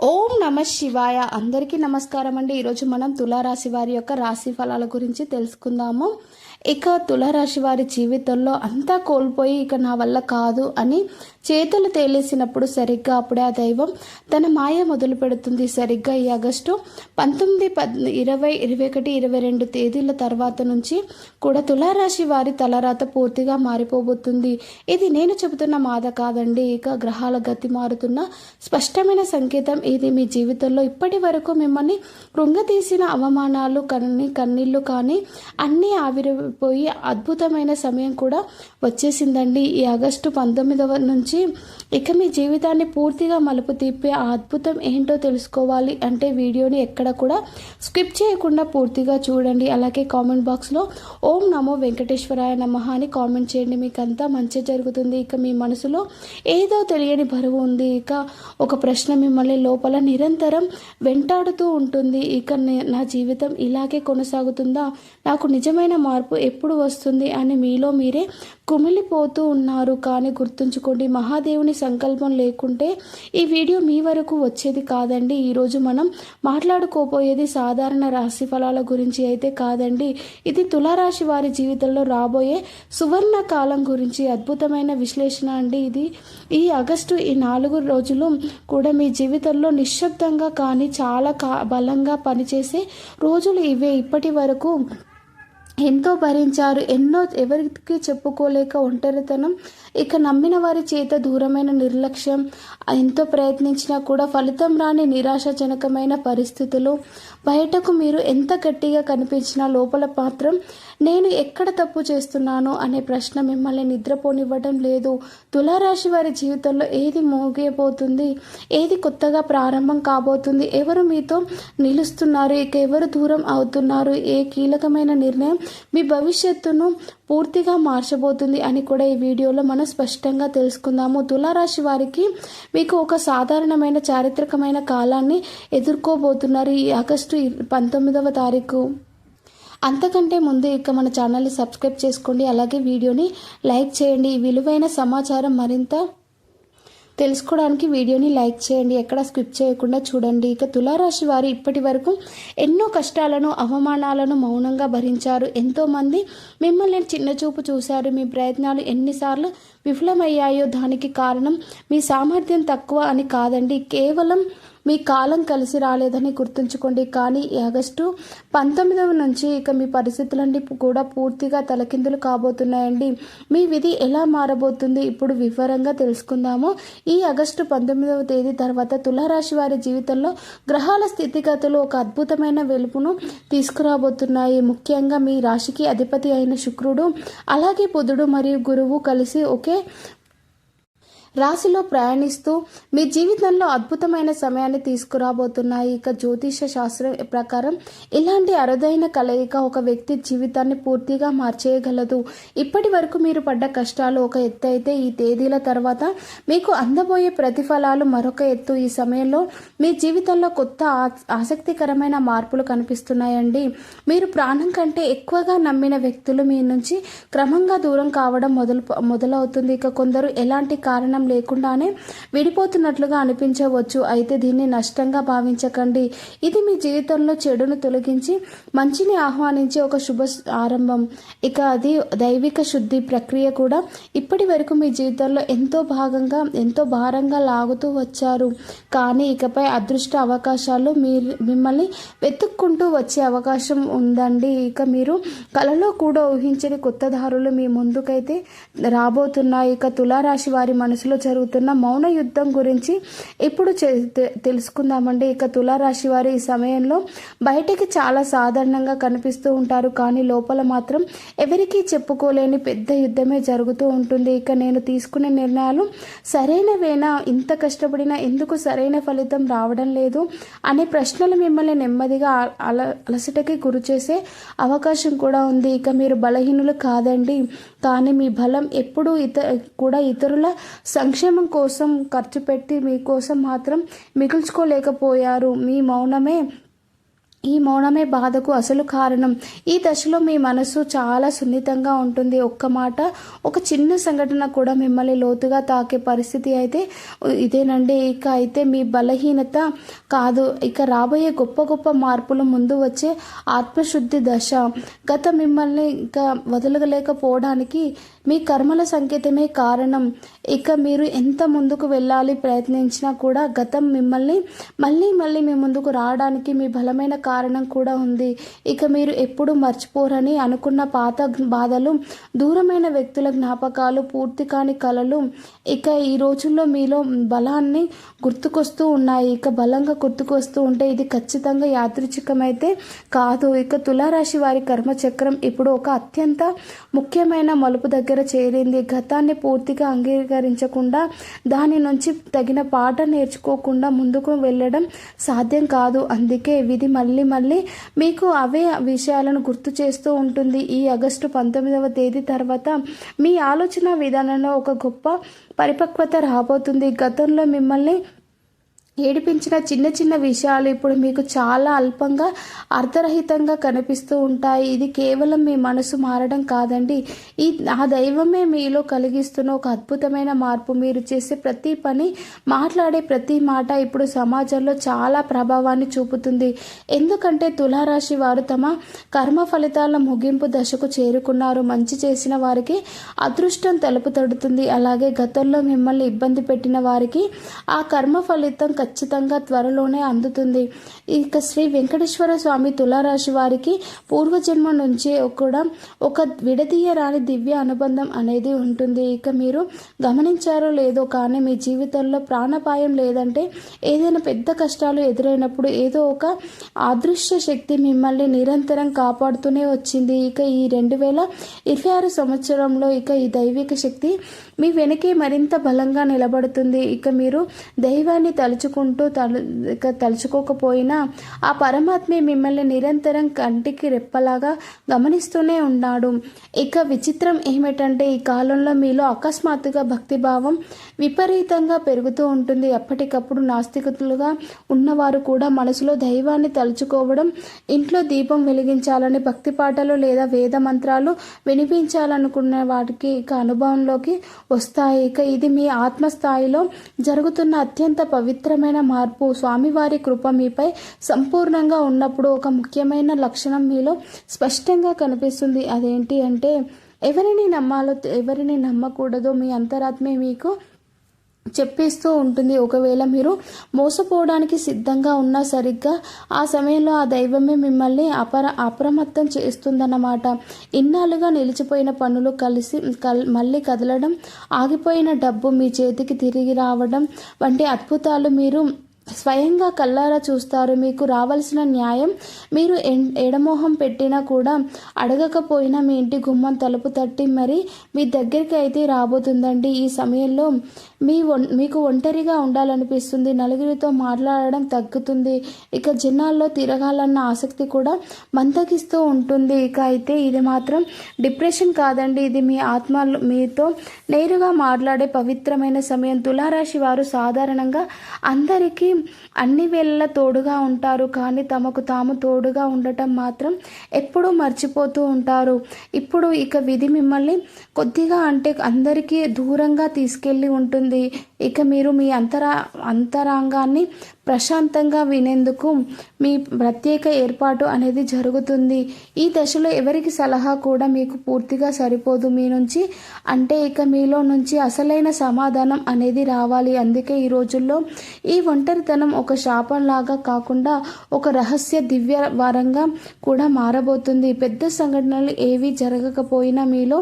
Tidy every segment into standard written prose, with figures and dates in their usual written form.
ఓం నమ శివాయ. అందరికీ నమస్కారం అండి. ఈరోజు మనం తులారాశి వారి యొక్క రాశి ఫలాల గురించి తెలుసుకుందాము. ఇక తులారాశి వారి జీవితంలో అంతా కోల్పోయి ఇక నా వల్ల కాదు అని చేతులు తేలేసినప్పుడు సరిగ్గా అప్పుడే ఆ దైవం తన మాయ మొదలు పెడుతుంది. సరిగ్గా ఈ ఆగస్టు 19, 20, 21, 22 తేదీల తర్వాత నుంచి కూడా తులారాశి వారి తలరాత పూర్తిగా మారిపోబోతుంది. ఇది నేను చెబుతున్న మాట కాదండి, ఇక గ్రహాల గతి మారుతున్న స్పష్టమైన సంకేతం ఇది. మీ జీవితంలో ఇప్పటి వరకు మిమ్మల్ని కృంగతీసిన అవమానాలు కన్నీళ్లు కానీ అన్నీ ఆవిరిపోయి అద్భుతమైన సమయం కూడా వచ్చేసిందండి. ఈ ఆగస్టు 19 నుంచి ఇక మీ జీవితాన్ని పూర్తిగా మలుపు తిప్పే ఆ అద్భుతం ఏంటో తెలుసుకోవాలి అంటే వీడియోని ఎక్కడ కూడా స్కిప్ చేయకుండా పూర్తిగా చూడండి. అలాగే కామెంట్ బాక్స్లో ఓం నమో వెంకటేశ్వరాయ నమః అని కామెంట్ చేయండి. మీకు అంతా మంచి జరుగుతుంది. ఇక మీ మనసులో ఏదో తెలియని బరువు ఉంది. ఇక ఒక ప్రశ్న మిమ్మల్ని లోపల నిరంతరం వెంటాడుతూ ఉంటుంది. ఇక నా జీవితం ఇలాగే కొనసాగుతుందా, నాకు నిజమైన మార్పు ఎప్పుడు వస్తుంది అని మీలో మీరే కుమిలిపోతూ ఉన్నారు. కానీ గుర్తుంచుకోండి, మహాదేవుని సంకల్పం లేకుంటే ఈ వీడియో మీ వరకు వచ్చేది కాదండి. ఈరోజు మనం మాట్లాడుకోపోయేది సాధారణ రాశి ఫలాల గురించి అయితే కాదండి. ఇది తులారాశి వారి జీవితంలో రాబోయే సువర్ణ కాలం గురించి అద్భుతమైన విశ్లేషణ అండి. ఇది ఈ ఆగస్టు ఈ 4 రోజులు కూడా మీ జీవితంలో నిశ్శబ్దంగా కానీ చాలా బలంగా పనిచేసే రోజులు ఇవే. ఇప్పటి వరకు ఎంతో భరించారు, ఎవరికి చెప్పుకోలేక ఒంటరితనం, ఇక నమ్మిన వారి చేత దూరమైన నిర్లక్ష్యం, ఎంతో ప్రయత్నించినా కూడా ఫలితం రాని నిరాశాజనకమైన పరిస్థితులు, బయటకు మీరు ఎంత గట్టిగా కనిపించినా లోపల మాత్రం నేను ఎక్కడ తప్పు చేస్తున్నాను అనే ప్రశ్న మిమ్మల్ని నిద్రపోనివ్వడం లేదు. తులారాశి వారి జీవితంలో ఏది మోగిపోతుంది, ఏది కొత్తగా ప్రారంభం కాబోతుంది, ఎవరు మీతో నిలుస్తున్నారు, ఇక ఎవరు దూరం అవుతున్నారు, ఏ కీలకమైన నిర్ణయం మీ భవిష్యత్తును పూర్తిగా మార్చబోతుంది అని కూడా ఈ వీడియోలో మనం స్పష్టంగా తెలుసుకుందాము. తులారాశి వారికి మీకు ఒక సాధారణమైన చారిత్రకమైన కాలాన్ని ఎదుర్కోబోతున్నారు ఈ ఆగస్టు 19వ తారీఖు. అంతకంటే ముందు ఇక మన ఛానల్ని సబ్స్క్రైబ్ చేసుకోండి. అలాగే వీడియోని లైక్ చేయండి. ఈ విలువైన సమాచారం మరింత తెలుసుకోవడానికి వీడియోని లైక్ చేయండి, ఎక్కడ స్కిప్ చేయకుండా చూడండి. ఇక తులారాశి వారు ఇప్పటి వరకు ఎన్నో కష్టాలను అవమానాలను మౌనంగా భరించారు. ఎంతోమంది మిమ్మల్ని చిన్నచూపు చూశారు. మీ ప్రయత్నాలు ఎన్నిసార్లు విఫలమయ్యాయో దానికి కారణం మీ సామర్థ్యం తక్కువ అని కాదండి, కేవలం మీ కాలం కలిసి రాలేదని గుర్తుంచుకోండి. కానీ ఈ ఆగస్టు 19 నుంచి ఇక మీ పరిస్థితులన్నీ కూడా పూర్తిగా తలకిందులు కాబోతున్నాయండి. మీ విధి ఎలా మారబోతుంది ఇప్పుడు వివరంగా తెలుసుకుందాము. ఈ ఆగస్టు 19వ తేదీ తర్వాత తులారాశి వారి జీవితంలో గ్రహాల స్థితిగతులు ఒక అద్భుతమైన వెలుపును తీసుకురాబోతున్నాయి. ముఖ్యంగా మీ రాశికి అధిపతి అయిన శుక్రుడు, అలాగే బుధుడు మరియు గురువు కలిసి ఒకే రాశిలో ప్రయాణిస్తూ మీ జీవితంలో అద్భుతమైన సమయాన్ని తీసుకురాబోతున్నాయి. ఇక జ్యోతిష శాస్త్రం ప్రకారం ఇలాంటి అరుదైన కలయిక ఒక వ్యక్తి జీవితాన్ని పూర్తిగా మార్చేయగలదు. ఇప్పటి వరకు మీరు పడ్డ కష్టాలు ఒక ఎత్తు అయితే ఈ తేదీల తర్వాత మీకు అందబోయే ప్రతిఫలాలు మరొక ఎత్తు. ఈ సమయంలో మీ జీవితంలో కొత్త ఆసక్తికరమైన మార్పులు కనిపిస్తున్నాయండి. మీరు ప్రాణం కంటే ఎక్కువగా నమ్మిన వ్యక్తులు మీ నుంచి క్రమంగా దూరం కావడం మొదలవుతుంది. ఇక కొందరు ఎలాంటి కారణం లేకుండానే విడిపోతున్నట్లుగా అనిపించవచ్చు. అయితే దీన్ని నష్టంగా భావించకండి. ఇది మీ జీవితంలో చెడును తొలగించి మంచిని ఆహ్వానించే ఒక శుభ ఆరంభం. ఇక అది దైవిక శుద్ధి ప్రక్రియ కూడా. ఇప్పటి వరకు మీ జీవితంలో ఎంతో భారంగా లాగుతూ వచ్చారు. కానీ ఇకపై అదృష్ట అవకాశాలు మిమ్మల్ని వెతుక్కుంటూ వచ్చే అవకాశం ఉందండి. ఇక మీరు కలలో కూడా ఊహించని కొత్త దారులు మీ ముందుకైతే రాబోతున్నాయి. ఇక తులారాశి వారి మనసులో జరుగుతున్న మౌన యుద్ధం గురించి ఇప్పుడు తెలుసుకుందామండి. ఇక తులారాశి వారి ఈ సమయంలో బయటికి చాలా సాధారణంగా కనిపిస్తూ ఉంటారు, కానీ లోపల మాత్రం ఎవరికీ చెప్పుకోలేని పెద్ద యుద్ధమే జరుగుతూ ఉంటుంది. ఇక నేను తీసుకునే నిర్ణయాలు సరైనవేనా, ఇంత కష్టపడినా ఎందుకు సరైన ఫలితం రావడం లేదు అనే ప్రశ్నలు మిమ్మల్ని నెమ్మదిగా అలసటకి గురి చేసే అవకాశం కూడా ఉంది. ఇక మీరు బలహీనులు కాదండి, కానీ మీ బలం ఎప్పుడూ ఇతరుల సంక్షేమం కోసం ఖర్చు పెట్టి మీకోసం మాత్రం మిగుల్చుకోలేకపోయారు. మీ మౌనమే ఈ మౌనమే బాధకు అసలు కారణం. ఈ దశలో మీ మనసు చాలా సున్నితంగా ఉంటుంది. ఒక్క మాట, ఒక చిన్న సంఘటన కూడా మిమ్మల్ని లోతుగా తాకే పరిస్థితి అయితే ఇదేనండి. ఇక అయితే మీ బలహీనత కాదు, ఇక రాబోయే గొప్ప గొప్ప మార్పులు ముందు వచ్చే ఆత్మశుద్ధి దశ. గత మిమ్మల్ని ఇక వదలలేకపోవడానికి మీ కర్మల సంకేతమే కారణం. ఇక మీరు ఎంత ముందుకు వెళ్ళాలి ప్రయత్నించినా కూడా గతం మిమ్మల్ని మళ్ళీ మళ్ళీ మీ ముందుకు రావడానికి మీ బలమైన కారణం కూడా ఉంది. ఇక మీరు ఎప్పుడు మర్చిపోరని అనుకున్న పాత బాధలు, దూరమైన వ్యక్తుల జ్ఞాపకాలు, పూర్తి కాని కలలు ఇక ఈ రోజుల్లో మీలో బలాన్ని గుర్తుకొస్తూ ఉన్నాయి. ఇక బలంగా గుర్తుకొస్తూ ఉంటే ఇది ఖచ్చితంగా యాదృచ్ఛికమైతే కాదు. ఇక తులారాశి వారి కర్మచక్రం ఇప్పుడు ఒక అత్యంత ముఖ్యమైన మలుపు దగ్గర చేరింది. గతాన్ని పూర్తిగా అంగీకరించకుండా, దాని నుంచి తగిన పాఠం నేర్చుకోకుండా ముందుకు వెళ్ళడం సాధ్యం కాదు. అందుకే విధి మళ్ళీ మళ్ళీ మీకు అవే విషయాలను గుర్తు చేస్తూ ఉంటుంది. ఈ ఆగస్టు 19వ తేదీ తర్వాత మీ ఆలోచన విధానంలో ఒక గొప్ప పరిపక్వత రాబోతుంది. గతంలో మిమ్మల్ని ఏడిపించిన చిన్న చిన్న విషయాలు ఇప్పుడు మీకు చాలా అల్పంగా, అర్థరహితంగా కనిపిస్తూ ఉంటాయి. ఇది కేవలం మీ మనసు మారడం కాదండి, ఆ దైవమే మీలో కలిగిస్తున్న ఒక అద్భుతమైన మార్పు. మీరు చేసే ప్రతి పని, మాట్లాడే ప్రతి మాట ఇప్పుడు సమాజంలో చాలా ప్రభావాన్ని చూపుతుంది. ఎందుకంటే తులారాశి వారు తమ కర్మ ఫలితాల ముగింపు దశకు చేరుకున్నారు. మంచి చేసిన వారికి అదృష్టం తలుపు తడుతుంది. అలాగే గతంలో మిమ్మల్ని ఇబ్బంది పెట్టిన వారికి ఆ కర్మ ఫలితం ఖచ్చితంగా త్వరలోనే అందుతుంది. ఇక శ్రీ వెంకటేశ్వర స్వామి తులారాశి వారికి పూర్వజన్మ నుంచే కూడా ఒక విడదీయరాని దివ్య అనుబంధం అనేది ఉంటుంది. ఇక మీరు గమనించారో లేదో కానీ మీ జీవితంలో ప్రాణాపాయం లేదంటే ఏదైనా పెద్ద కష్టాలు ఎదురైనప్పుడు ఏదో ఒక అదృశ్య శక్తి మిమ్మల్ని నిరంతరం కాపాడుతూనే వచ్చింది. ఇక ఈ 2026 సంవత్సరంలో ఇక ఈ దైవిక శక్తి మీ వెనకే మరింత బలంగా నిలబడుతుంది. ఇక మీరు దైవాన్ని తలుచుకోకపోయినా ఆ పరమాత్మే మిమ్మల్ని నిరంతరం కంటికి రెప్పలాగా గమనిస్తూనే ఉన్నాడు. ఇక విచిత్రం ఏమిటంటే ఈ కాలంలో మీలో అకస్మాత్తుగా భక్తిభావం విపరీతంగా పెరుగుతూ ఉంటుంది. ఎప్పటికప్పుడు నాస్తికులుగా ఉన్నవారు కూడా మనసులో దైవాన్ని తలుచుకోవడం, ఇంట్లో దీపం వెలిగించాలని భక్తి పాటలు లేదా వేద మంత్రాలు వినిపించాలనుకున్న వాటికి ఇక అనుభవంలోకి వస్తాయి. ఇక ఇది మీ ఆత్మస్థాయిలో జరుగుతున్న అత్యంత పవిత్రమైన మార్పు. స్వామివారి కృప మీపై సంపూర్ణంగా ఉన్నప్పుడు ఒక ముఖ్యమైన లక్షణం మీలో స్పష్టంగా కనిపిస్తుంది. అదేంటి అంటే ఎవరిని నమ్మాలో, ఎవరిని నమ్మకూడదో మీ అంతరాత్మే మీకు చెప్పేస్తూ ఉంటుంది. ఒకవేళ మీరు మోసపోవడానికి సిద్ధంగా ఉన్నా సరిగ్గా ఆ సమయంలో ఆ దైవమే మిమ్మల్ని అప్రమత్తం చేస్తుందన్నమాట. ఇన్నాళ్ళుగా నిలిచిపోయిన పనులు మళ్ళీ కదలడం, ఆగిపోయిన డబ్బు మీ చేతికి తిరిగి రావడం వంటి అద్భుతాలు మీరు స్వయంగా కళ్ళారా చూస్తారు. మీకు రావాల్సిన న్యాయం మీరు ఎడమోహం పెట్టినా కూడా అడగకపోయినా మీ ఇంటి గుమ్మం తలుపు తట్టి మరి మీ దగ్గరికి అయితే రాబోతుందండి. ఈ సమయంలో మీకు ఒంటరిగా ఉండాలనిపిస్తుంది. నలుగురితో మాట్లాడడం తగ్గుతుంది. ఇక జనాల్లో తిరగాలన్న ఆసక్తి కూడా మందగిస్తూ ఉంటుంది. ఇక అయితే ఇది మాత్రం డిప్రెషన్ కాదండి, ఇది మీ ఆత్మ మీతో నేరుగా మాట్లాడే పవిత్రమైన సమయం. తులారాశి వారు సాధారణంగా అందరికీ అన్ని వేళలా తోడుగా ఉంటారు, కానీ తమకు తాము తోడుగా ఉండటం మాత్రం ఎప్పుడూ మర్చిపోతూ ఉంటారు. ఇప్పుడు ఇక విధి మిమ్మల్ని కొద్దిగా అంటే అందరికీ దూరంగా తీసుకెళ్ళి ఉంటుంది. ఇక మీరు మీ అంతరాంగాన్ని ప్రశాంతంగా వినేందుకు మీ ప్రత్యేక ఏర్పాటు అనేది జరుగుతుంది. ఈ దశలో ఎవరికి సలహా కూడా మీకు పూర్తిగా సరిపోదు. మీ నుంచి అంటే ఇక మీలో నుంచి అసలైన సమాధానం అనేది రావాలి. అందుకే ఈ రోజుల్లో ఈ ఒంటరితనం ఒక శాపంలాగా కాకుండా ఒక రహస్య దివ్య వరంగా కూడా మారబోతుంది. పెద్ద సంఘటనలు ఏవి జరగకపోయినా మీలో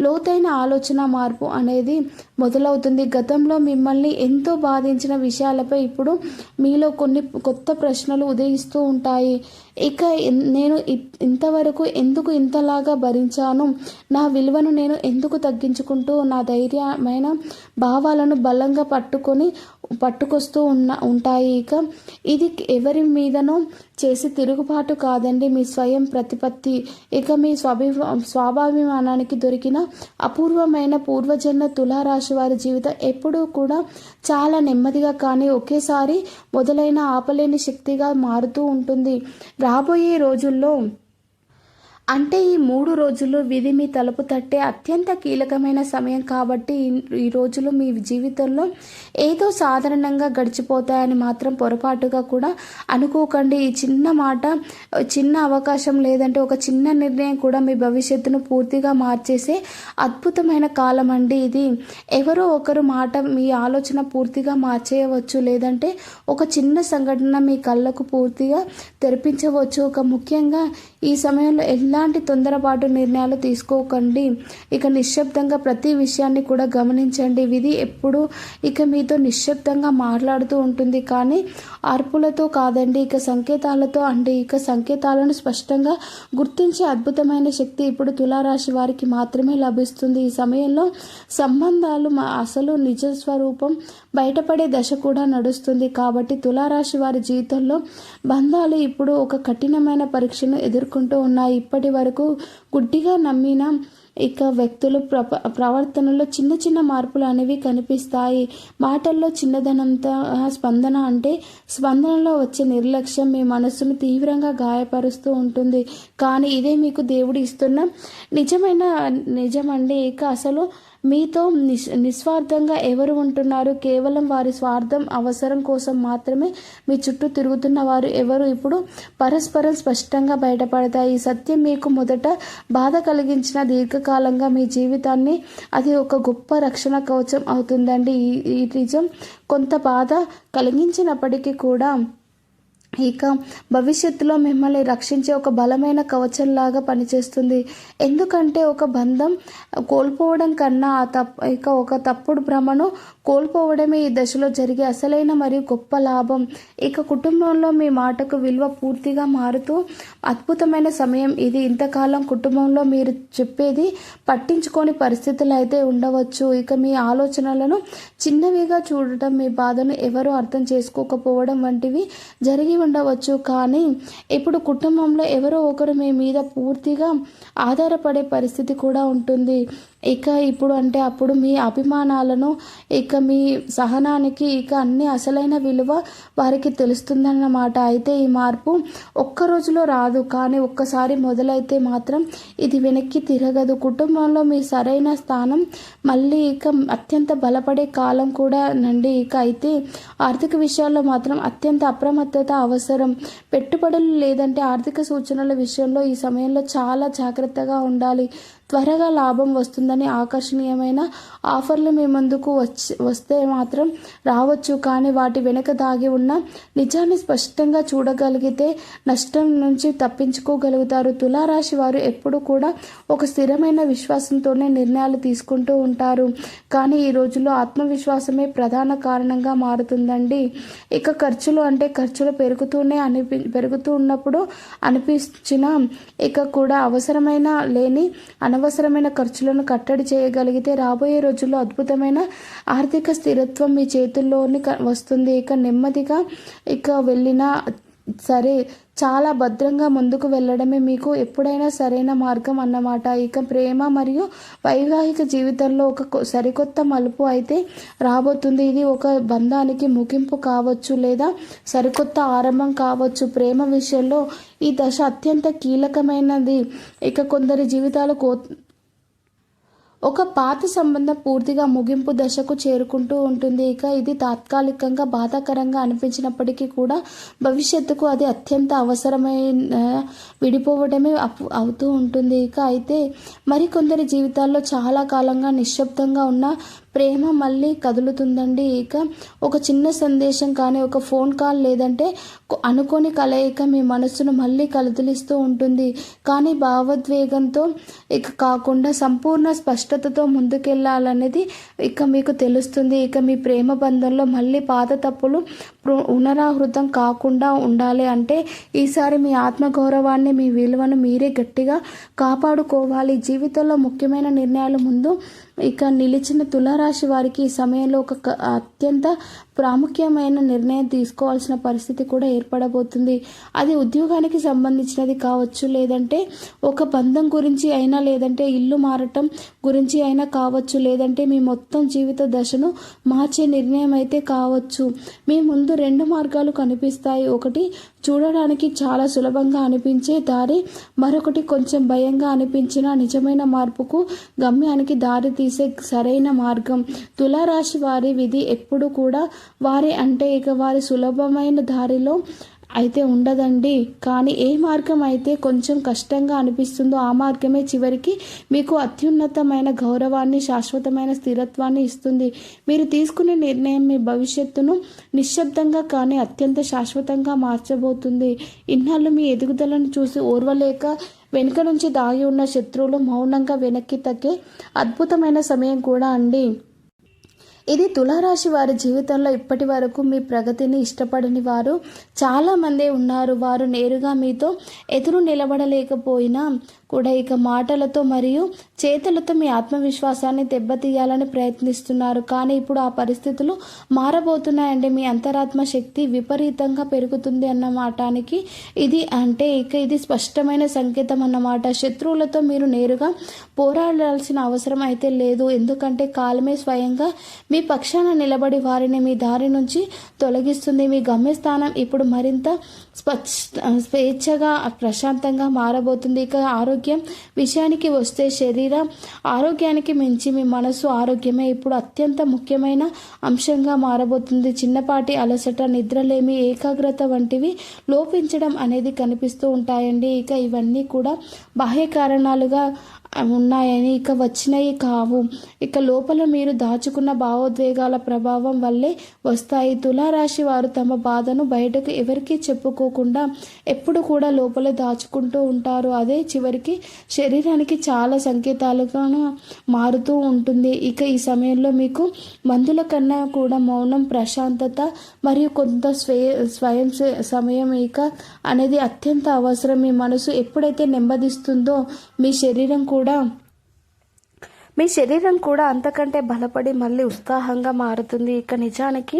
లోతైన ఆలోచన మార్పు అనేది మొదలవుతుంది. గతంలో మిమ్మల్ని ఎంతో బాధించిన విషయాలపై ఇప్పుడు మీలో కొన్ని కొత్త ప్రశ్నలు ఉదయిస్తూ ఉంటాయి. ఇక నేను ఇంతవరకు ఎందుకు ఇంతలాగా భరించాను, నా విలువను నేను ఎందుకు తగ్గించుకుంటూ నా ధైర్యమైన భావాలను బలంగా పట్టుకొస్తూ ఉంటాయి. ఇక ఇది ఎవరి మీదనో చేసి తిరుగుబాటు కాదండి, మీ స్వయం ప్రతిపత్తి. ఇక మీ స్వాభిమానానికి దొరికిన అపూర్వమైన పూర్వజన్మ తులారాశి వారి జీవితం ఎప్పుడూ కూడా కూడా చాలా నెమ్మదిగా కానీ ఒకేసారి మొదలైన ఆపలేని శక్తిగా మారుతూ ఉంటుంది. రాబోయే రోజుల్లో అంటే ఈ 3 రోజులు విధి మీ తలుపు తట్టే అత్యంత కీలకమైన సమయం కాబట్టి ఈ రోజులు మీ జీవితంలో ఏదో సాధారణంగా గడిచిపోతాయని మాత్రం పొరపాటుగా కూడా అనుకోకండి. ఈ చిన్న మాట, చిన్న అవకాశం లేదంటే ఒక చిన్న నిర్ణయం కూడా మీ భవిష్యత్తును పూర్తిగా మార్చేసే అద్భుతమైన కాలం అండి ఇది. ఎవరో ఒకరు మాట మీ ఆలోచన పూర్తిగా మార్చేయవచ్చు, లేదంటే ఒక చిన్న సంఘటన మీ కళ్ళకు పూర్తిగా తెరిపించవచ్చు. ముఖ్యంగా ఈ సమయంలో ఎలాంటి తొందరపాటు నిర్ణయాలు తీసుకోకండి. నిశ్శబ్దంగా ప్రతి విషయాన్ని కూడా గమనించండి. విధి ఎప్పుడు మీతో నిశ్శబ్దంగా మాట్లాడుతూ ఉంటుంది, కానీ అర్పులతో కాదండి, సంకేతాలతో అండి. సంకేతాలను స్పష్టంగా గుర్తించే అద్భుతమైన శక్తి ఇప్పుడు తులారాశి వారికి మాత్రమే లభిస్తుంది. ఈ సమయంలో సంబంధాలు అసలు నిజ స్వరూపం బయటపడే దశ కూడా నడుస్తుంది. కాబట్టి తులారాశి వారి జీవితంలో బంధాలు ఇప్పుడు ఒక కఠినమైన పరీక్షను ఎదుర్కొంటూ ఉన్నాయి. ఇప్పటి వరకు గుడ్డిగా నమ్మిన వ్యక్తులు ప్రవర్తనలో చిన్న చిన్న మార్పులు అనేవి కనిపిస్తాయి. మాటల్లో చిన్నదనంత స్పందన అంటే స్పందనలో వచ్చే నిర్లక్ష్యం మీ మనస్సును తీవ్రంగా గాయపరుస్తూ ఉంటుంది. కానీ ఇదే మీకు దేవుడు ఇస్తున్న నిజమండి. అసలు మీతో నిస్వార్థంగా ఎవరు ఉంటున్నారు? కేవలం వారి స్వార్థం, అవసరం కోసం మాత్రమే మీ చుట్టూ తిరుగుతున్న వారు ఎవరు ఇప్పుడు పరస్పరం స్పష్టంగా బయటపడతాయి. ఈ సత్యం మీకు మొదట బాధ కలిగించిన దీర్ఘకాలంగా మీ జీవితాన్ని అది ఒక గొప్ప రక్షణ కవచం అవుతుందండి. ఈ నిజం కొంత బాధ కలిగించినప్పటికీ కూడా భవిష్యత్తులో మిమ్మల్ని రక్షించే ఒక బలమైన కవచంలాగా పనిచేస్తుంది. ఎందుకంటే ఒక బంధం కోల్పోవడం కన్నా ఒక తప్పుడు భ్రమను కోల్పోవడమే ఈ దశలో జరిగే అసలైన మరియు గొప్ప లాభం. కుటుంబంలో మీ మాటకు విలువ పూర్తిగా మారుతూ అద్భుతమైన సమయం ఇది. ఇంతకాలం కుటుంబంలో మీరు చెప్పేది పట్టించుకోని పరిస్థితులు అయితే ఉండవచ్చు. మీ ఆలోచనలను చిన్నవిగా చూడటం, మీ బాధను ఎవరు అర్థం చేసుకోకపోవడం వంటివి జరిగి ఉండవచ్చు. కానీ ఇప్పుడు కుటుంబంలో ఎవరో ఒకరు మీ మీద పూర్తిగా ఆధారపడే పరిస్థితి కూడా ఉంటుంది. ఇప్పుడు అంటే అప్పుడు మీ అభిమానాలను మీ సహనానికి అన్ని అసలైన విలువ వారికి తెలుస్తుందన్నమాట. అయితే ఈ మార్పు ఒక్క రోజులో రాదు, కానీ ఒక్కసారి మొదలైతే మాత్రం ఇది వెనక్కి తిరగదు. కుటుంబంలో మీ సరైన స్థానం మళ్ళీ అత్యంత బలపడే కాలం కూడా నండి. అయితే ఆర్థిక విషయాల్లో మాత్రం అత్యంత అప్రమత్తత అవసరం. పెట్టుబడులు లేదంటే ఆర్థిక సూచనల విషయంలో ఈ సమయంలో చాలా జాగ్రత్తగా ఉండాలి. త్వరగా లాభం వస్తుందని ఆకర్షణీయమైన ఆఫర్లు మీ ముందుకు వస్తే మాత్రం రావచ్చు, కానీ వాటి వెనుక దాగి ఉన్న నిజాన్ని స్పష్టంగా చూడగలిగితే నష్టం నుంచి తప్పించుకోగలుగుతారు. తులారాశి వారు ఎప్పుడు కూడా ఒక స్థిరమైన విశ్వాసంతోనే నిర్ణయాలు తీసుకుంటూ ఉంటారు, కానీ ఈ రోజుల్లో ఆత్మవిశ్వాసమే ప్రధాన కారణంగా మారుతుందండి. ఖర్చులు పెరుగుతూ ఉన్నప్పుడు అనిపించిన కూడా అవసరమైన లేని అనవసరమైన ఖర్చులను కట్టడి చేయగలిగితే రాబోయే రోజుల్లో అద్భుతమైన ఆర్థిక స్థిరత్వం మీ చేతుల్లోని వస్తుంది. నెమ్మదిగా వెళ్ళినా సరే చాలా భద్రంగా ముందుకు వెళ్ళడమే మీకు ఎప్పుడైనా సరైన మార్గం అన్నమాట. ప్రేమ మరియు వైవాహిక జీవితంలో ఒక సరికొత్త మలుపు అయితే రాబోతుంది. ఇది ఒక బంధానికి ముగింపు కావచ్చు, లేదా సరికొత్త ఆరంభం కావచ్చు. ప్రేమ విషయంలో ఈ దశ అత్యంత కీలకమైనది. కొందరి జీవితాలు ఒక పాత సంబంధం పూర్తిగా ముగింపు దశకు చేరుకుంటూ ఉంటుంది. ఇది తాత్కాలికంగా బాధాకరంగా అనిపించినప్పటికీ కూడా భవిష్యత్తుకు అది అత్యంత అవసరమైన విడిపోవడమే అవుతూ ఉంటుంది. అయితే మరికొందరి జీవితాల్లో చాలా కాలంగా నిశ్శబ్దంగా ఉన్న ప్రేమ మళ్ళీ కదులుతుందండి. ఒక చిన్న సందేశం కానీ, ఒక ఫోన్ కాల్ లేదంటే అనుకోని కలయిక మీ మనసును మళ్ళీ కదిలిస్తూ ఉంటుంది. కానీ భావోద్వేగంతో కాకుండా సంపూర్ణ స్పష్టతతో ముందుకెళ్ళాలనేది మీకు తెలుస్తుంది. మీ ప్రేమ బంధంలో మళ్ళీ పాత తప్పులు పునరావృతం కాకుండా ఉండాలి అంటే ఈసారి మీ ఆత్మగౌరవాన్ని, మీ విలువను మీరే గట్టిగా కాపాడుకోవాలి. జీవితంలో ముఖ్యమైన నిర్ణయాల ముందు నిలిచిన తులారాశి వారికి ఈ సమయంలో ఒక అత్యంత ప్రాముఖ్యమైన నిర్ణయం తీసుకోవాల్సిన పరిస్థితి కూడా ఏర్పడబోతుంది. అది ఉద్యోగానికి సంబంధించినది కావచ్చు, లేదంటే ఒక బంధం గురించి అయినా, లేదంటే ఇల్లు మారటం గురించి అయినా కావచ్చు, లేదంటే మీ మొత్తం జీవిత దశను మార్చే నిర్ణయం అయితే కావచ్చు. మీ ముందు 2 మార్గాలు కనిపిస్తాయి. ఒకటి చూడడానికి చాలా సులభంగా అనిపించే దారి, మరొకటి కొంచెం భయంగా అనిపించిన నిజమైన మార్పుకు గమ్యానికి దారి తీసే సరైన మార్గం. తులారాశి వారి విధి ఎప్పుడు కూడా వారి అంటే ఇక వారి సులభమైన దారిలో అయితే ఉండదండి. కానీ ఏ మార్గం అయితే కొంచెం కష్టంగా అనిపిస్తుందో ఆ మార్గమే చివరికి మీకు అత్యున్నతమైన గౌరవాన్ని, శాశ్వతమైన స్థిరత్వాన్ని ఇస్తుంది. మీరు తీసుకునే నిర్ణయం మీ భవిష్యత్తును నిశ్శబ్దంగా కానీ అత్యంత శాశ్వతంగా మార్చబోతుంది. ఇన్నాళ్ళు మీ ఎదుగుదలను చూసి ఓర్వలేక వెనుక నుంచి దాగి ఉన్న శత్రువులు మౌనంగా వెనక్కి తగ్గే అద్భుతమైన సమయం కూడా అండి. ఇది తులారాశి వారి జీవితంలో ఇప్పటి వరకు మీ ప్రగతిని ఇష్టపడని వారు చాలామంది ఉన్నారు. వారు నేరుగా మీతో ఎదురు నిలబడలేకపోయినా కూడా ఇక మాటలతో మరియు చేతులతో మీ ఆత్మవిశ్వాసాన్ని దెబ్బతీయాలని ప్రయత్నిస్తున్నారు. కానీ ఇప్పుడు ఆ పరిస్థితులు మారబోతున్నాయండి. మీ అంతరాత్మ శక్తి విపరీతంగా పెరుగుతుంది అన్నమాటానికి ఇది స్పష్టమైన సంకేతం అన్నమాట. శత్రువులతో మీరు నేరుగా పోరాడాల్సిన అవసరం అయితే లేదు. ఎందుకంటే కాలమే స్వయంగా మీ పక్షాన నిలబడి వారిని మీ దారి నుంచి తొలగిస్తుంది. మీ గమ్యస్థానం ఇప్పుడు మరింత స్వేచ్ఛగా ప్రశాంతంగా మారబోతుంది. ఇక ఆరోగ్యం విషయానికి వస్తే శరీర ఆరోగ్యానికి మించి మీ మనసు ఆరోగ్యమే ఇప్పుడు అత్యంత ముఖ్యమైన అంశంగా మారబోతుంది. చిన్నపాటి అలసట, నిద్రలేమి, ఏకాగ్రత వంటివి లోపించడం అనేది కనిపిస్తూ ఉంటాయండి. ఇక ఇవన్నీ కూడా బాహ్య కారణాలుగా ఉన్నాయని ఇక వచ్చినవి కావు. ఇక లోపల మీరు దాచుకున్న భావోద్వేగాల ప్రభావం వల్లే వస్తాయి. తులారాశి వారు తమ బాధను బయటకు ఎవరికీ చెప్పుకోకుండా ఎప్పుడు కూడా లోపల దాచుకుంటూ ఉంటారు. అదే చివరికి శరీరానికి చాలా సంకేతాలుగా మారుతూ ఉంటుంది. ఇక ఈ సమయంలో మీకు మందుల కన్నా కూడా మౌనం, ప్రశాంతత మరియు కొంత స్వయం సమయం ఇక అనేది అత్యంత అవసరం. మీ మనసు ఎప్పుడైతే నెమ్మదిస్తుందో మీ శరీరం కూడా అంతకంటే బలపడి మళ్ళీ ఉత్సాహంగా మారుతుంది. ఇక నిజానికి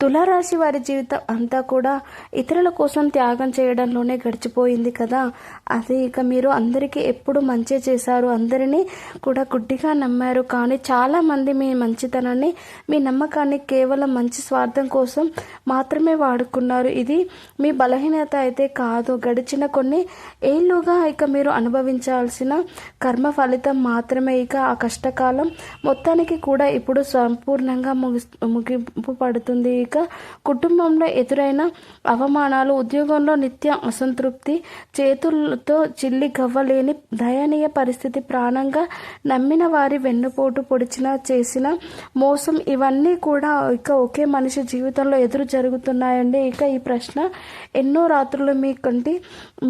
తులారాశి వారి జీవితం అంతా కూడా ఇతరుల కోసం త్యాగం చేయడంలోనే గడిచిపోయింది కదా. అది ఇక మీరు అందరికీ ఎప్పుడు మంచి చేశారు, అందరినీ కూడా గుడ్డిగా నమ్మారు. కానీ చాలామంది మీ మంచితనాన్ని, మీ నమ్మకాన్ని కేవలం మంచి స్వార్థం కోసం మాత్రమే వాడుకున్నారు. ఇది మీ బలహీనత అయితే కాదు, గడిచిన కొన్ని ఏళ్ళుగా ఇక మీరు అనుభవించాల్సిన కర్మ ఫలితం మాత్రమే. ఇక ఆ కష్టకాలం మొత్తానికి కూడా ఇప్పుడు సంపూర్ణంగా ముగింపు పడుతుంది. ఇక కుటుంబంలో ఎదురైన అవమానాలు, ఉద్యోగంలో నిత్య అసంతృప్తి, చేతులతో చిల్లి గవ్వలేని దయనీయ పరిస్థితి, ప్రాణంగా నమ్మిన వారి వెన్నుపోటు పొడిచిన చేసిన మోసం, ఇవన్నీ కూడా ఇక ఒకే మనిషి జీవితంలో ఎదురు జరుగుతున్నాయండి. ఇక ఈ ప్రశ్న ఎన్నో రాత్రులు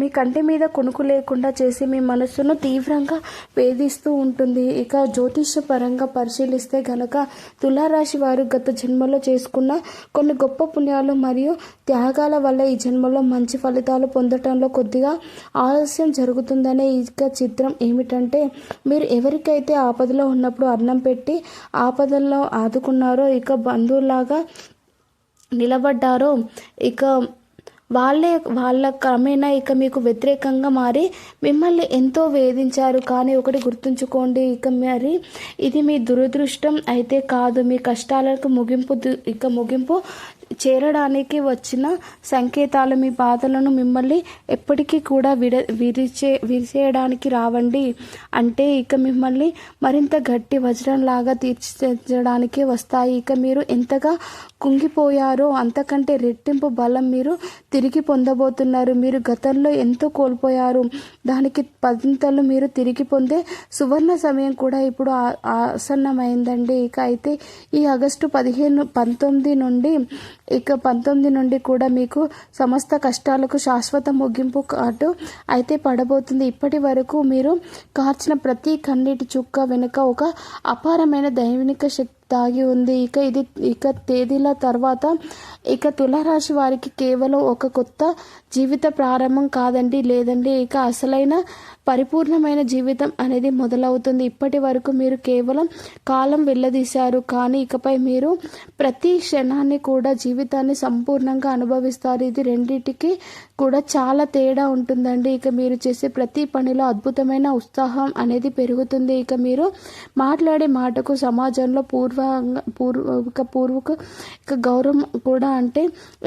మీ కంటి మీద కొనుకు లేకుండా చేసి మీ మనస్సును తీవ్రంగా వేధిస్తూ ఉంటుంది. ఇక జ్యోతిష్య పరంగా పరిశీలిస్తే గనక తులారాశి వారు గత జన్మలో చేసుకున్న కొన్ని గొప్ప పుణ్యాలు మరియు త్యాగాల వల్ల ఈ జన్మలో మంచి ఫలితాలు పొందటంలో కొద్దిగా ఆలస్యం జరుగుతుందనే ఇక చిత్రం ఏమిటంటే, మీరు ఎవరికైతే ఆపదలో ఉన్నప్పుడు అన్నం పెట్టి ఆపదల్లో ఆదుకున్నారో, ఇక బంధువులాగా నిలబడ్డారో, ఇక వాళ్ళ క్రమేణా ఇక మీకు వ్యతిరేకంగా మారి మిమ్మల్ని ఎంతో వేధించారు. కానీ ఒకటి గుర్తుంచుకోండి, మరి ఇది మీ దురదృష్టం అయితే కాదు, మీ కష్టాలకు ముగింపు చేరడానికి వచ్చిన సంకేతాలు. మీ బాధలను మిమ్మల్ని ఎప్పటికీ కూడా విరిచేయడానికి రావండి. అంటే ఇక మిమ్మల్ని మరింత గట్టి వజ్రంలాగా తీర్చిదిద్దడానికి వస్తాయి. ఇక మీరు ఎంతగా కుంగిపోయారో అంతకంటే రెట్టింపు బలం మీరు తిరిగి పొందబోతున్నారు. మీరు గతంలో ఎంతో కోల్పోయారు, దానికి 10 మీరు తిరిగి పొందే సువర్ణ సమయం కూడా ఇప్పుడు ఆసన్నమైందండి. ఇక అయితే ఈ ఆగస్టు 19 నుండి కూడా మీకు సమస్త కష్టాలకు శాశ్వత ముగింపు కాటు అయితే పడబోతుంది. ఇప్పటి వరకు మీరు కార్చిన ప్రతి కన్నీటి చుక్క వెనుక ఒక అపారమైన దైవిక శక్తి దాగి ఉంది. ఇక తేదీల తర్వాత తులారాశి వారికి కేవలం ఒక కొత్త జీవిత ప్రారంభం కాదండి, లేదండి, అసలైన పరిపూర్ణమైన జీవితం అనేది మొదలవుతుంది. ఇప్పటి వరకు మీరు కేవలం కాలం వెళ్ళదీశారు, కానీ ఇకపై మీరు ప్రతి క్షణాన్ని కూడా జీవితాన్ని సంపూర్ణంగా అనుభవిస్తారు. ఇది రెండింటికి కూడా చాలా తేడా ఉంటుందండి. మీరు చేసే ప్రతి పనిలో అద్భుతమైన ఉత్సాహం అనేది పెరుగుతుంది. మీరు మాట్లాడే మాటకు సమాజంలో పూర్వక గౌరవం కూడా అంటే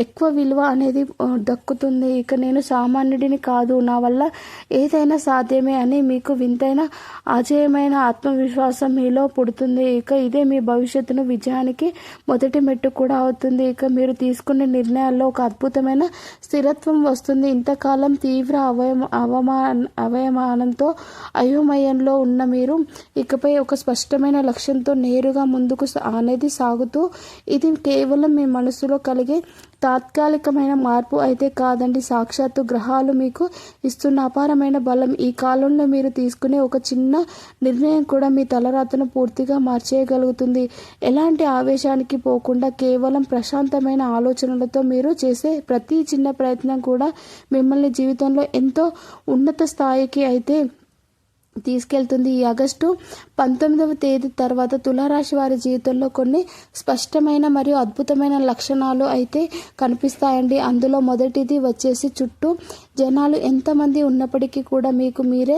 ఎక్కువ విలువ అనేది దక్కుతుంది. నేను సామాన్యుడిని కాదు, నా వల్ల ఏదైనా సాధ్యమే అని మీకు వింతైన అజేయమైన ఆత్మవిశ్వాసం మీలో పుడుతుంది. ఇదే మీ భవిష్యత్తును విజయానికి మొదటి మెట్టు కూడా అవుతుంది. మీరు తీసుకునే నిర్ణయాల్లో ఒక అద్భుతమైన స్థిరత్వం వస్తుంది. ఇంతకాలం తీవ్ర అవమానంతో అయోమయంలో ఉన్న మీరు ఇకపై ఒక స్పష్టమైన లక్ష్యంతో నేరుగా ముందుకు అనేది సాగుతూ, ఇది కేవలం మీ మనసులో కలిగే తాత్కాలికమైన మార్పు అయితే కాదండి, సాక్షాత్తు గ్రహాలు మీకు ఇస్తున్న అపారమైన బలం. ఈ కాలంలో మీరు తీసుకునే ఒక చిన్న నిర్ణయం కూడా మీ తలరాతను పూర్తిగా మార్చేయగలుగుతుంది. ఎలాంటి ఆవేశానికి పోకుండా కేవలం ప్రశాంతమైన ఆలోచనలతో మీరు చేసే ప్రతి చిన్న ప్రయత్నం కూడా మిమ్మల్ని జీవితంలో ఎంతో ఉన్నత స్థాయికి అయితే తీసుకెళ్తుంది. ఈ ఆగస్టు 19వ తేదీ తర్వాత తులారాశి వారి జీవితంలో కొన్ని స్పష్టమైన మరియు అద్భుతమైన లక్షణాలు అయితే కనిపిస్తాయండి. అందులో మొదటిది వచ్చేసి, చుట్టూ జనాలు ఎంతమంది ఉన్నప్పటికీ కూడా మీకు మీరే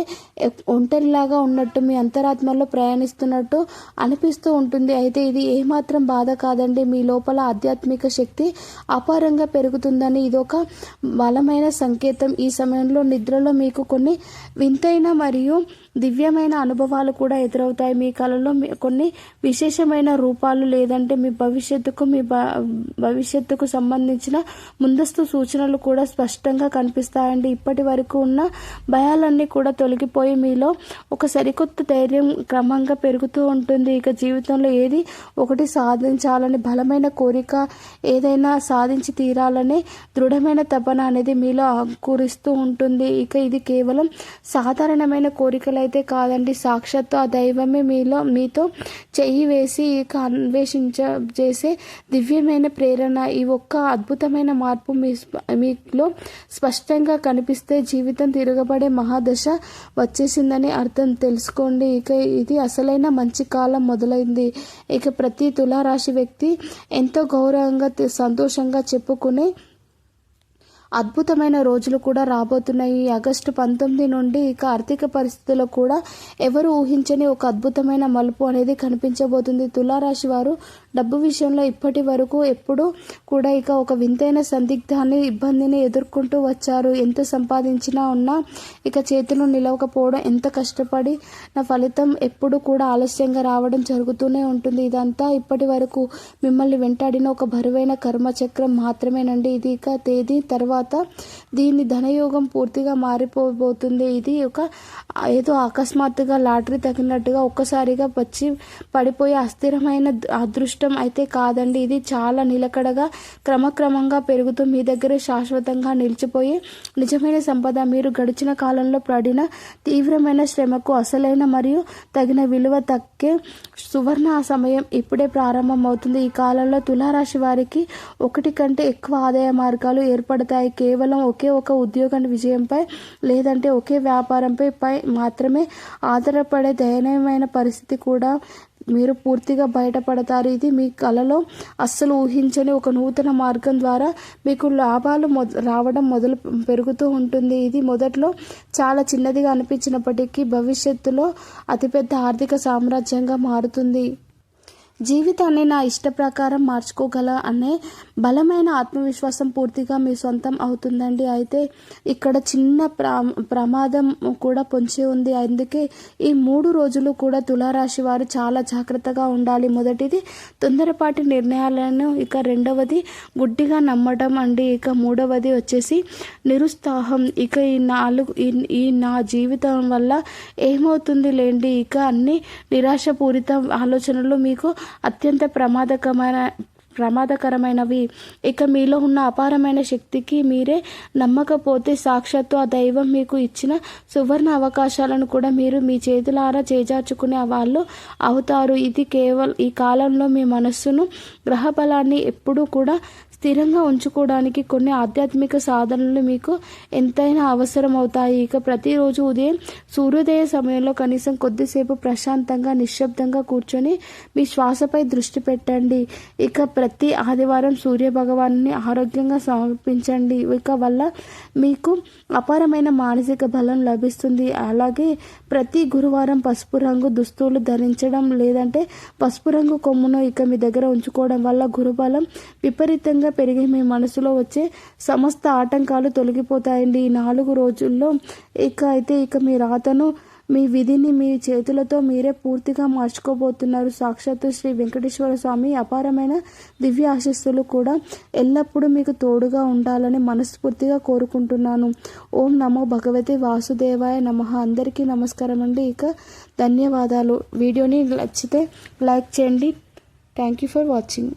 ఒంటరిలాగా ఉన్నట్టు, మీ అంతరాత్మలో ప్రయాణిస్తున్నట్టు అనిపిస్తూ ఉంటుంది. అయితే ఇది ఏమాత్రం బాధ కాదండి, మీ లోపల ఆధ్యాత్మిక శక్తి అపారంగా పెరుగుతుందని ఇదొక బలమైన సంకేతం. ఈ సమయంలో నిద్రలో మీకు కొన్ని వింతైన మరియు దివ్యమైన అనుభవాలు కూడా ఎదురవుతాయి. మీ కళలో కొన్ని విశేషమైన రూపాలు లేదంటే మీ భవిష్యత్తుకు సంబంధించిన ముందస్తు సూచనలు కూడా స్పష్టంగా కనిపిస్తాయండి. ఇప్పటి వరకు ఉన్న భయాలన్నీ కూడా తొలగిపోయి మీలో ఒక సరికొత్త ధైర్యం క్రమంగా పెరుగుతూ ఉంటుంది. జీవితంలో ఏది ఒకటి సాధించాలని బలమైన కోరిక, ఏదైనా సాధించి తీరాలనే దృఢమైన తపన అనేది మీలో అంకురిస్తూ ఉంటుంది. ఇది కేవలం సాధారణమైన కోరికలు అయితే కాదండి, సాక్షాత్తు ఆ దైవమే మీతో చెయ్యి వేసి చేసే దివ్యమైన ప్రేరణ. ఈ ఒక్క అద్భుతమైన మార్పు మీలో స్పష్టంగా కనిపిస్తే జీవితం తిరగబడే మహాదశ వచ్చేసిందని అర్థం తెలుసుకోండి. ఇది అసలైన మంచి కాలం మొదలైంది. ప్రతి తులారాశి వ్యక్తి ఎంతో గౌరవంగా సంతోషంగా చెప్పుకునే అద్భుతమైన రోజులు కూడా రాబోతున్నాయి. ఆగస్టు 19 నుండి ఆర్థిక పరిస్థితుల్లో కూడా ఎవరు ఊహించని ఒక అద్భుతమైన మలుపు అనేది కనిపించబోతుంది. తులారాశి వారు డబ్బు విషయంలో ఇప్పటి వరకు ఎప్పుడూ కూడా ఒక వింతైన సందిగ్ధాన్ని, ఇబ్బందిని ఎదుర్కొంటూ వచ్చారు. ఎంత సంపాదించినా ఉన్నా చేతిలో నిలవకపోవడం, ఎంత కష్టపడి నా ఫలితం ఎప్పుడు కూడా ఆలస్యంగా రావడం జరుగుతూనే ఉంటుంది. ఇదంతా ఇప్పటి వరకు మిమ్మల్ని వెంటాడిన ఒక బరువైన కర్మచక్రం మాత్రమేనండి. ఇది తేదీ తర్వాత దీని ధనయోగం పూర్తిగా మారిపోబోతుంది. ఇది ఏదో అకస్మాత్తుగా లాటరీ తగినట్టుగా ఒక్కసారిగా వచ్చి పడిపోయే అస్థిరమైన అదృష్టం అయితే కాదండి. ఇది చాలా నిలకడగా క్రమక్రమంగా పెరుగుతూ మీ దగ్గరే శాశ్వతంగా నిలిచిపోయే నిజమైన సంపద. మీరు గడిచిన కాలంలో పడిన తీవ్రమైన శ్రమకు అసలైన మరియు తగిన విలువ దక్కే సువర్ణ సమయం ఇప్పుడే ప్రారంభమవుతుంది. ఈ కాలంలో తులారాశి వారికి ఒకటి కంటే ఎక్కువ ఆదాయ మార్గాలు ఏర్పడతాయి. కేవలం ఒకే ఒక ఉద్యోగం విజయంపై లేదంటే ఒకే వ్యాపారంపై మాత్రమే ఆధారపడే దయనీయమైన పరిస్థితి కూడా మీరు పూర్తిగా బయటపడతారు. ఇది మీ కళలో అస్సలు ఊహించని ఒక నూతన మార్గం ద్వారా మీకు లాభాలు రావడం పెరుగుతూ ఉంటుంది. ఇది మొదట్లో చాలా చిన్నదిగా అనిపించినప్పటికీ భవిష్యత్తులో అతిపెద్ద ఆర్థిక సామ్రాజ్యంగా మారుతుంది. జీవితాన్ని నా ఇష్ట ప్రకారం మార్చుకోగల అనే బలమైన ఆత్మవిశ్వాసం పూర్తిగా మీ సొంతం అవుతుందండి. అయితే ఇక్కడ చిన్న ప్రమాదం కూడా పొంచి ఉంది. అందుకే ఈ 3 రోజులు కూడా తులారాశి వారు చాలా జాగ్రత్తగా ఉండాలి. మొదటిది తొందరపాటి నిర్ణయాలను, రెండవది గుడ్డిగా నమ్మడం అండి. మూడవది వచ్చేసి నిరుత్సాహం. ఈ నా జీవితం వల్ల ఏమవుతుంది లేండి. అన్ని నిరాశపూరిత ఆలోచనలు మీకు అత్యంత ప్రమాదకరమైనవి. ఇక మీలో ఉన్న అపారమైన శక్తికి మీరే నమ్మకపోతే సాక్షాత్తు ఆ దైవం మీకు ఇచ్చిన సువర్ణ అవకాశాలను కూడా మీరు మీ చేతులారా చేజార్చుకునే వాళ్ళు అవుతారు. ఇది ఈ కాలంలో మీ మనస్సును గ్రహ బలాన్ని ఎప్పుడూ కూడా స్థిరంగా ఉంచుకోవడానికి కొన్ని ఆధ్యాత్మిక సాధనలు మీకు ఎంతైనా అవసరం అవుతాయి. ఇక ప్రతిరోజు ఉదయం సూర్యోదయ సమయంలో కనీసం కొద్దిసేపు ప్రశాంతంగా నిశ్శబ్దంగా కూర్చొని మీ శ్వాసపై దృష్టి పెట్టండి. ఇక ప్రతి ఆదివారం సూర్య భగవాన్ని ఆరోగ్యంగా సమర్పించండి. ఇక వల్ల మీకు అపారమైన మానసిక బలం లభిస్తుంది. అలాగే ప్రతి గురువారం పసుపు రంగు దుస్తులు ధరించడం లేదంటే పసుపు రంగు కొమ్మును ఇక మీ దగ్గర ఉంచుకోవడం వల్ల గురుబలం విపరీతంగా పెరిగి మీ మనసులో వచ్చే సమస్త ఆటంకాలు తొలగిపోతాయండి. ఈ 4 రోజుల్లో ఇక మీ రాతను మీ విధిని మీ చేతులతో మీరే పూర్తిగా మార్చుకోబోతున్నారు. సాక్షాత్తు శ్రీ వెంకటేశ్వర స్వామి అపారమైన దివ్య ఆశీస్సులు కూడా ఎల్లప్పుడూ మీకు తోడుగా ఉండాలని మనస్ఫూర్తిగా కోరుకుంటున్నాను. ఓం నమో భగవతే వాసుదేవాయ నమః. అందరికీ నమస్కారం అండి. ఇక ధన్యవాదాలు. వీడియోని నచ్చితే లైక్ చేయండి. Thank you for watching.